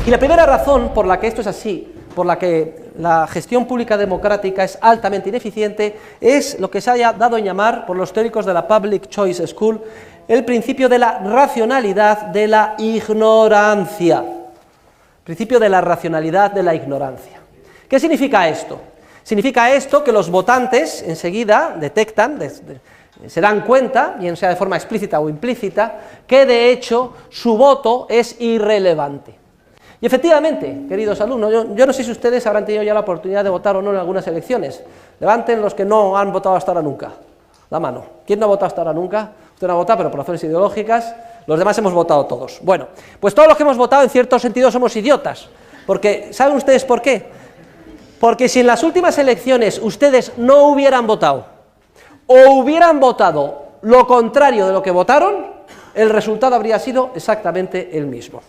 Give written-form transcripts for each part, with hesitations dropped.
Y la primera razón por la que esto es así, por la que la gestión pública democrática es altamente ineficiente, es lo que se ha dado en llamar por los teóricos de la Public Choice School el principio de la racionalidad de la ignorancia. Principio de la racionalidad de la ignorancia. ¿Qué significa esto? Significa esto que los votantes enseguida detectan, se dan cuenta, bien sea de forma explícita o implícita, que de hecho su voto es irrelevante. Y efectivamente, queridos alumnos, yo no sé si ustedes habrán tenido ya la oportunidad de votar o no en algunas elecciones. Levanten los que no han votado hasta ahora nunca. La mano. ¿Quién no ha votado hasta ahora nunca? Usted no ha votado, pero por razones ideológicas. Los demás hemos votado todos. Bueno, pues todos los que hemos votado en cierto sentido somos idiotas. Porque, ¿saben ustedes por qué? Porque si en las últimas elecciones ustedes no hubieran votado, o hubieran votado lo contrario de lo que votaron, el resultado habría sido exactamente el mismo.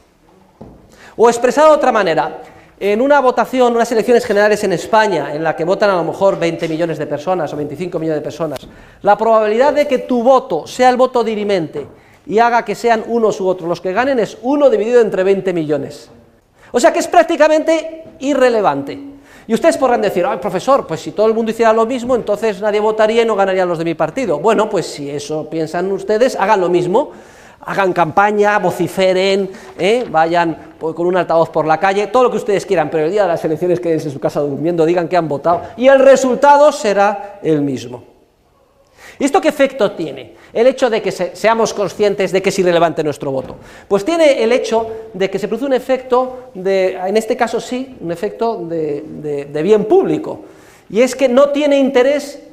O expresado de otra manera, en una votación, unas elecciones generales en España, en la que votan a lo mejor 20 millones de personas o 25 millones de personas, la probabilidad de que tu voto sea el voto dirimente y haga que sean unos u otros los que ganen es 1 dividido entre 20 millones. O sea que es prácticamente irrelevante. Y ustedes podrán decir, ay, profesor, pues si todo el mundo hiciera lo mismo, entonces nadie votaría y no ganarían los de mi partido. Bueno, pues si eso piensan ustedes, hagan lo mismo. Hagan campaña, vociferen, vayan con un altavoz por la calle, todo lo que ustedes quieran, pero el día de las elecciones quédense en su casa durmiendo, digan que han votado, y el resultado será el mismo. ¿Y esto qué efecto tiene? El hecho de que seamos conscientes de que es irrelevante nuestro voto. Pues tiene el hecho de que se produce un efecto, en este caso sí, un efecto de bien público, y es que no tiene interés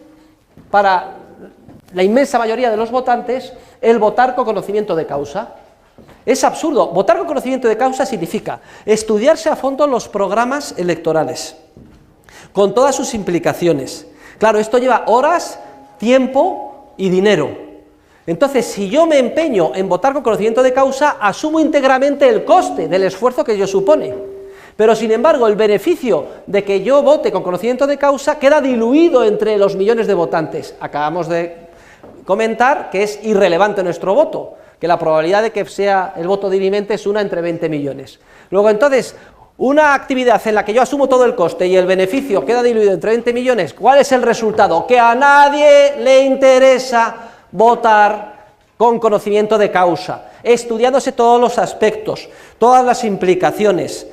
para la inmensa mayoría de los votantes el votar con conocimiento de causa. Es absurdo. Votar con conocimiento de causa significa estudiarse a fondo los programas electorales, con todas sus implicaciones. Claro, esto lleva horas, tiempo y dinero. Entonces, si yo me empeño en votar con conocimiento de causa, asumo íntegramente el coste del esfuerzo que ello supone. Pero, sin embargo, el beneficio de que yo vote con conocimiento de causa queda diluido entre los millones de votantes. Acabamos de comentar que es irrelevante nuestro voto, que la probabilidad de que sea el voto dirimente es 1 entre 20 millones. Luego, entonces, una actividad en la que yo asumo todo el coste y el beneficio queda diluido entre 20 millones, ¿cuál es el resultado? Que a nadie le interesa votar con conocimiento de causa, estudiándose todos los aspectos, todas las implicaciones.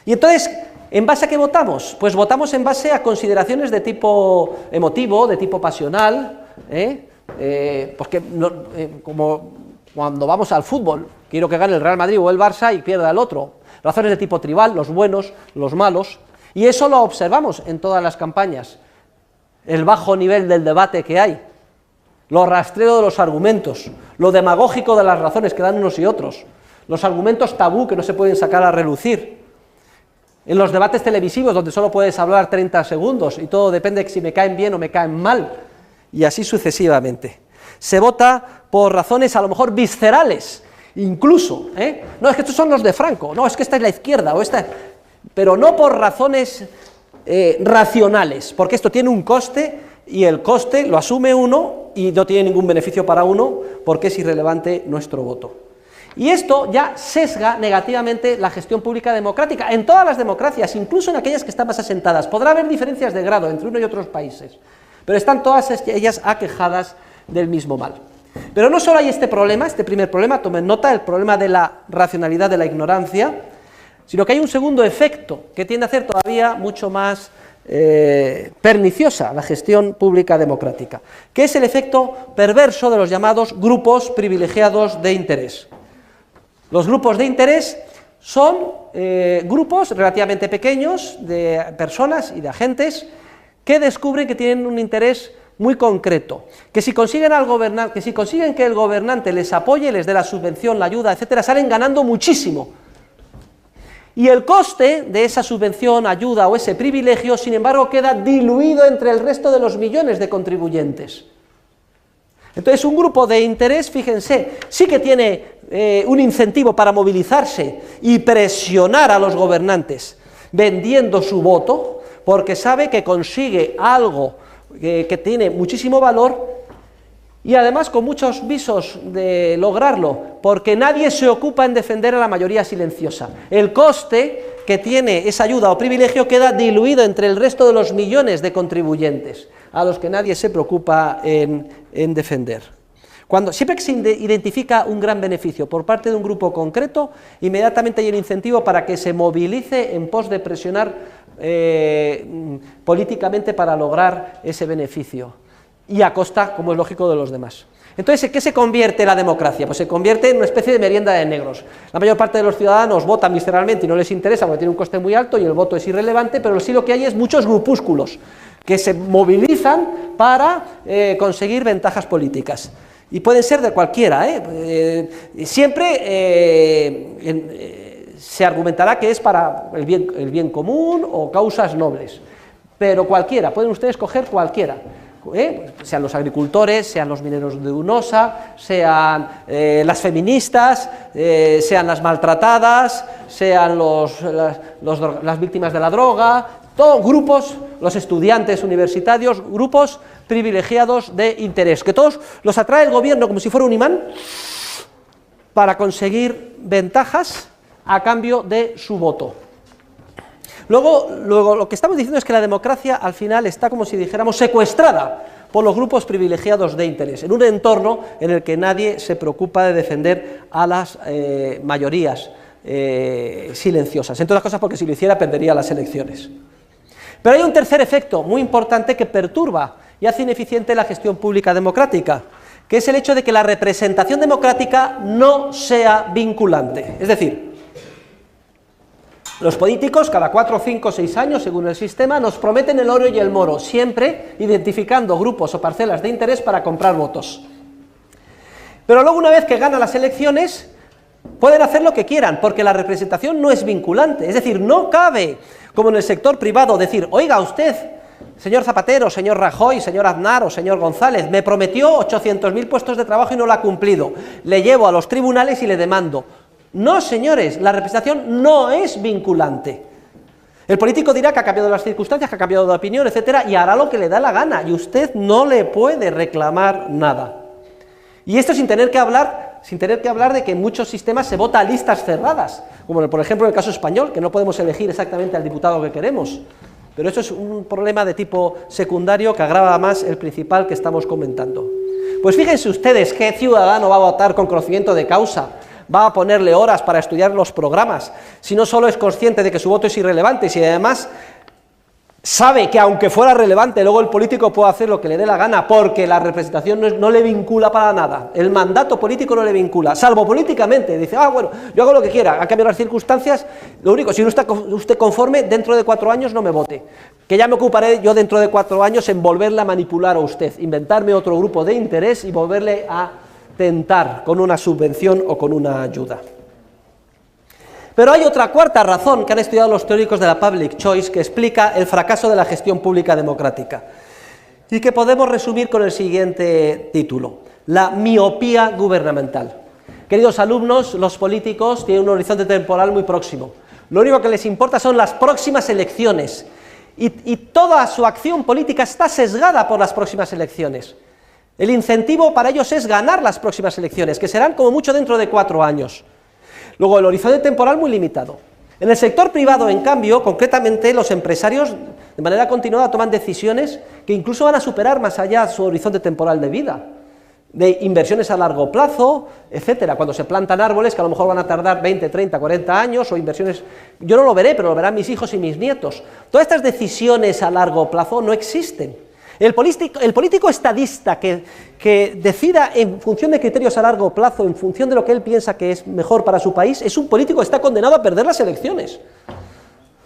Y entonces, ¿en base a qué votamos? Pues votamos en base a consideraciones de tipo emotivo, de tipo pasional, porque como cuando vamos al fútbol, quiero que gane el Real Madrid o el Barça y pierda el otro. Razones de tipo tribal, los buenos, los malos, y eso lo observamos en todas las campañas. El bajo nivel del debate que hay, lo rastreo de los argumentos, lo demagógico de las razones que dan unos y otros, los argumentos tabú que no se pueden sacar a relucir. En los debates televisivos donde solo puedes hablar 30 segundos y todo depende de si me caen bien o me caen mal, y así sucesivamente. Se vota por razones a lo mejor viscerales, incluso, no, es que estos son los de Franco, no, es que esta es la izquierda, o esta, pero no por razones racionales, porque esto tiene un coste, y el coste lo asume uno, y no tiene ningún beneficio para uno, porque es irrelevante nuestro voto. Y esto ya sesga negativamente la gestión pública democrática, en todas las democracias, incluso en aquellas que están más asentadas. Podrá haber diferencias de grado entre uno y otros países, pero están todas ellas aquejadas del mismo mal. Pero no solo hay este problema, este primer problema, tomen nota, el problema de la racionalidad de la ignorancia, sino que hay un segundo efecto que tiende a hacer todavía mucho más perniciosa la gestión pública democrática, que es el efecto perverso de los llamados grupos privilegiados de interés. Los grupos de interés son grupos relativamente pequeños de personas y de agentes que descubren que tienen un interés muy concreto, que si consiguen que el gobernante les apoye, les dé la subvención, la ayuda, etcétera, salen ganando muchísimo. Y el coste de esa subvención, ayuda o ese privilegio, sin embargo, queda diluido entre el resto de los millones de contribuyentes. Entonces, un grupo de interés, fíjense, sí que tiene un incentivo para movilizarse y presionar a los gobernantes vendiendo su voto, porque sabe que consigue algo que tiene muchísimo valor y además con muchos visos de lograrlo, porque nadie se ocupa en defender a la mayoría silenciosa. El coste que tiene esa ayuda o privilegio queda diluido entre el resto de los millones de contribuyentes, a los que nadie se preocupa en defender. Siempre que se identifica un gran beneficio por parte de un grupo concreto, inmediatamente hay un incentivo para que se movilice en pos de presionar políticamente para lograr ese beneficio, y a costa, como es lógico, de los demás. Entonces, ¿en qué se convierte la democracia? Pues se convierte en una especie de merienda de negros. La mayor parte de los ciudadanos votan visceralmente y no les interesa porque tiene un coste muy alto y el voto es irrelevante, pero sí lo que hay es muchos grupúsculos que se movilizan para conseguir ventajas políticas. Y pueden ser de cualquiera, siempre se argumentará que es para el bien común o causas nobles, pero cualquiera, pueden ustedes coger cualquiera. Sean los agricultores, sean los mineros de Unosa, sean las feministas, sean las maltratadas, sean las víctimas de la droga, todos grupos, los estudiantes universitarios, grupos privilegiados de interés, que todos los atrae el gobierno como si fuera un imán para conseguir ventajas a cambio de su voto. Luego lo que estamos diciendo es que la democracia al final está, como si dijéramos, secuestrada por los grupos privilegiados de interés, en un entorno en el que nadie se preocupa de defender a las mayorías silenciosas, entre otras cosas porque si lo hiciera perdería las elecciones. Pero hay un tercer efecto muy importante que perturba y hace ineficiente la gestión pública democrática, que es el hecho de que la representación democrática no sea vinculante. Es decir, los políticos cada 4, 5, 6 años, según el sistema, nos prometen el oro y el moro, siempre identificando grupos o parcelas de interés para comprar votos. Pero luego, una vez que ganan las elecciones, pueden hacer lo que quieran, porque la representación no es vinculante. Es decir, no cabe, como en el sector privado, decir, oiga usted, señor Zapatero, señor Rajoy, señor Aznar o señor González, me prometió 800.000 puestos de trabajo y no lo ha cumplido, le llevo a los tribunales y le demando. No, señores, la representación no es vinculante. El político dirá que ha cambiado las circunstancias, que ha cambiado de opinión, etcétera, y hará lo que le da la gana, y usted no le puede reclamar nada. Y esto sin tener que hablar de que en muchos sistemas se vota a listas cerradas, como por ejemplo en el caso español, que no podemos elegir exactamente al diputado que queremos. Pero eso es un problema de tipo secundario que agrava más el principal que estamos comentando. Pues fíjense ustedes qué ciudadano va a votar con conocimiento de causa, va a ponerle horas para estudiar los programas, si no solo es consciente de que su voto es irrelevante, si además sabe que aunque fuera relevante, luego el político puede hacer lo que le dé la gana, porque la representación no le vincula para nada, el mandato político no le vincula, salvo políticamente, dice, bueno, yo hago lo que quiera, han cambiado las circunstancias, lo único, si no está usted conforme, dentro de 4 años no me vote, que ya me ocuparé yo dentro de 4 años en volverle a manipular a usted, inventarme otro grupo de interés y volverle a tentar con una subvención o con una ayuda. Pero hay otra cuarta razón que han estudiado los teóricos de la public choice que explica el fracaso de la gestión pública democrática y que podemos resumir con el siguiente título: la miopía gubernamental. Queridos alumnos, los políticos tienen un horizonte temporal muy próximo. Lo único que les importa son las próximas elecciones y toda su acción política está sesgada por las próximas elecciones. El incentivo para ellos es ganar las próximas elecciones, que serán como mucho dentro de 4 años. Luego, el horizonte temporal muy limitado. En el sector privado, en cambio, concretamente, los empresarios de manera continuada toman decisiones que incluso van a superar más allá su horizonte temporal de vida, de inversiones a largo plazo, etcétera. Cuando se plantan árboles que a lo mejor van a tardar 20, 30, 40 años, o inversiones, yo no lo veré, pero lo verán mis hijos y mis nietos. Todas estas decisiones a largo plazo no existen. El político estadista que decida en función de criterios a largo plazo, en función de lo que él piensa que es mejor para su país, es un político que está condenado a perder las elecciones.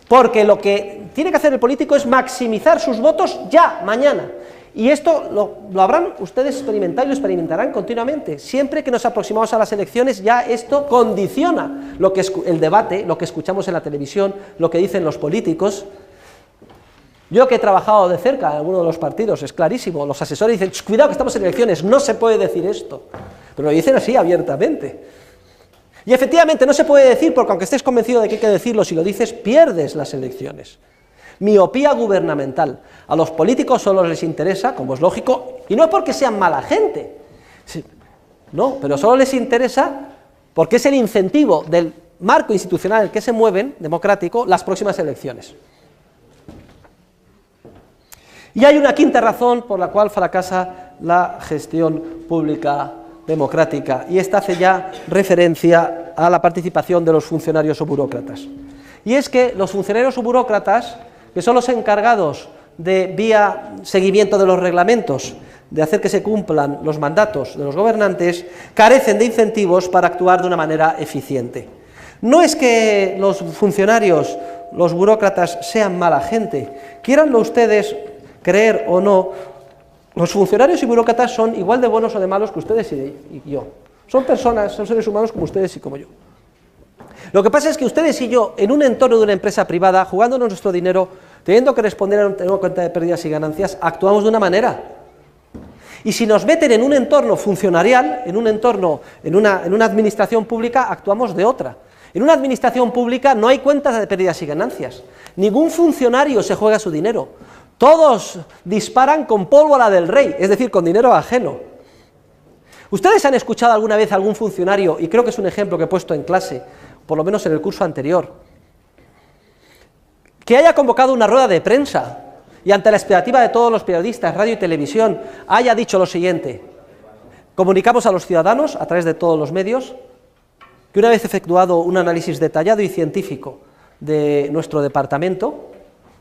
Porque lo que tiene que hacer el político es maximizar sus votos ya, mañana. Y esto lo habrán ustedes experimentado y lo experimentarán continuamente. Siempre que nos aproximamos a las elecciones, ya esto condiciona lo que es el debate, lo que escuchamos en la televisión, lo que dicen los políticos. Yo que he trabajado de cerca en alguno de los partidos, es clarísimo, los asesores dicen, cuidado que estamos en elecciones, no se puede decir esto, pero lo dicen así abiertamente. Y efectivamente no se puede decir porque aunque estés convencido de que hay que decirlo, si lo dices pierdes las elecciones. Miopía gubernamental. A los políticos solo les interesa, como es lógico, y no es porque sean mala gente, Sí. No, pero solo les interesa porque es el incentivo del marco institucional en el que se mueven, democrático, las próximas elecciones. Y hay una quinta razón por la cual fracasa la gestión pública democrática, y esta hace ya referencia a la participación de los funcionarios o burócratas. Y es que los funcionarios o burócratas, que son los encargados de, vía seguimiento de los reglamentos, de hacer que se cumplan los mandatos de los gobernantes, carecen de incentivos para actuar de una manera eficiente. No es que los funcionarios, los burócratas, sean mala gente, quieranlo ustedes creer o no, los funcionarios y burócratas son igual de buenos o de malos que ustedes y yo. Son personas, son seres humanos como ustedes y como yo. Lo que pasa es que ustedes y yo, en un entorno de una empresa privada, jugándonos nuestro dinero, teniendo que responder a una cuenta de pérdidas y ganancias, actuamos de una manera. Y si nos meten en un entorno funcionarial, en una administración pública, actuamos de otra. En una administración pública no hay cuentas de pérdidas y ganancias. Ningún funcionario se juega su dinero. Todos disparan con pólvora del rey, es decir, con dinero ajeno. ¿Ustedes han escuchado alguna vez a algún funcionario, y creo que es un ejemplo que he puesto en clase, por lo menos en el curso anterior, que haya convocado una rueda de prensa y ante la expectativa de todos los periodistas, radio y televisión, haya dicho lo siguiente: comunicamos a los ciudadanos, a través de todos los medios, que una vez efectuado un análisis detallado y científico de nuestro departamento,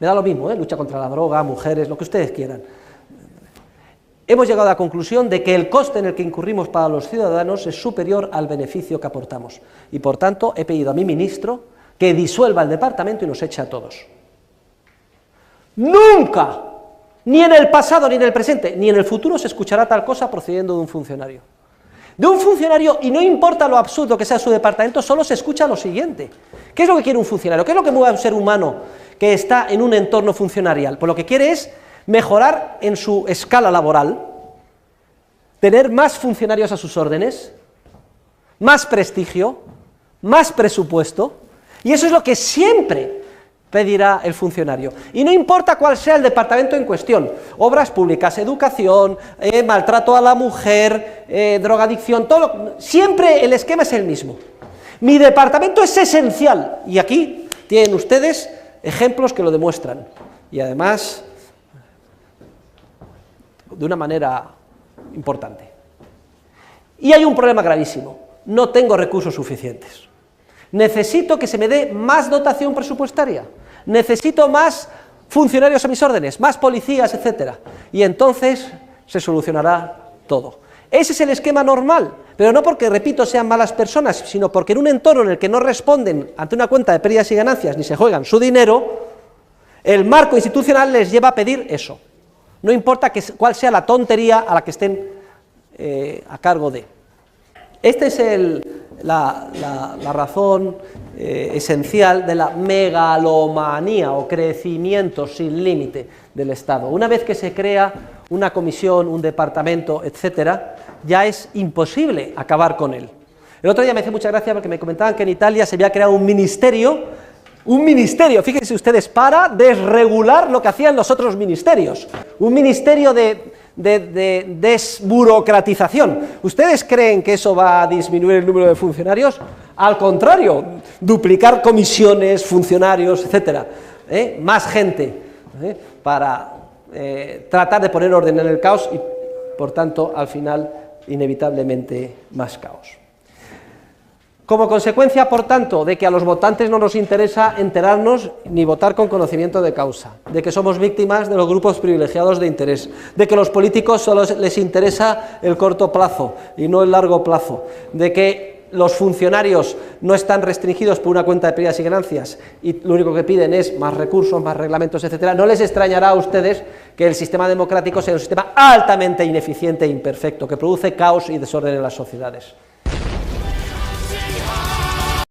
me da lo mismo, lucha contra la droga, mujeres, lo que ustedes quieran, hemos llegado a la conclusión de que el coste en el que incurrimos para los ciudadanos es superior al beneficio que aportamos, y por tanto he pedido a mi ministro que disuelva el departamento y nos eche a todos. Nunca, ni en el pasado, ni en el presente, ni en el futuro se escuchará tal cosa procediendo de un funcionario. De un funcionario, y no importa lo absurdo que sea su departamento, solo se escucha lo siguiente: ¿qué es lo que quiere un funcionario? ¿Qué es lo que mueve a un ser humano que está en un entorno funcionarial? Pues lo que quiere es mejorar en su escala laboral, tener más funcionarios a sus órdenes, más prestigio, más presupuesto, y eso es lo que siempre pedirá el funcionario. Y no importa cuál sea el departamento en cuestión: obras públicas, educación, maltrato a la mujer, drogadicción, siempre el esquema es el mismo. Mi departamento es esencial, y aquí tienen ustedes ejemplos que lo demuestran, y además de una manera importante. Y hay un problema gravísimo: no tengo recursos suficientes. Necesito que se me dé más dotación presupuestaria, necesito más funcionarios a mis órdenes, más policías, etc. Y entonces se solucionará todo. Ese es el esquema normal, pero no porque, repito, sean malas personas, sino porque en un entorno en el que no responden ante una cuenta de pérdidas y ganancias ni se juegan su dinero, el marco institucional les lleva a pedir eso. No importa cuál sea la tontería a la que estén a cargo de. Esta es la razón esencial de la megalomanía o crecimiento sin límite del Estado. Una vez que se crea una comisión, un departamento, etcétera, ya es imposible acabar con él. El otro día me hizo mucha gracia porque me comentaban que en Italia se había creado un ministerio, fíjense ustedes, para desregular lo que hacían los otros ministerios, un ministerio de desburocratización. ¿Ustedes creen que eso va a disminuir el número de funcionarios? Al contrario, duplicar comisiones, funcionarios, etcétera, más gente, para tratar de poner orden en el caos y, por tanto, al final, inevitablemente, más caos. Como consecuencia, por tanto, de que a los votantes no nos interesa enterarnos ni votar con conocimiento de causa, de que somos víctimas de los grupos privilegiados de interés, de que a los políticos solo les interesa el corto plazo y no el largo plazo, de que los funcionarios no están restringidos por una cuenta de pérdidas y ganancias y lo único que piden es más recursos, más reglamentos, etcétera, no les extrañará a ustedes que el sistema democrático sea un sistema altamente ineficiente e imperfecto, que produce caos y desorden en las sociedades.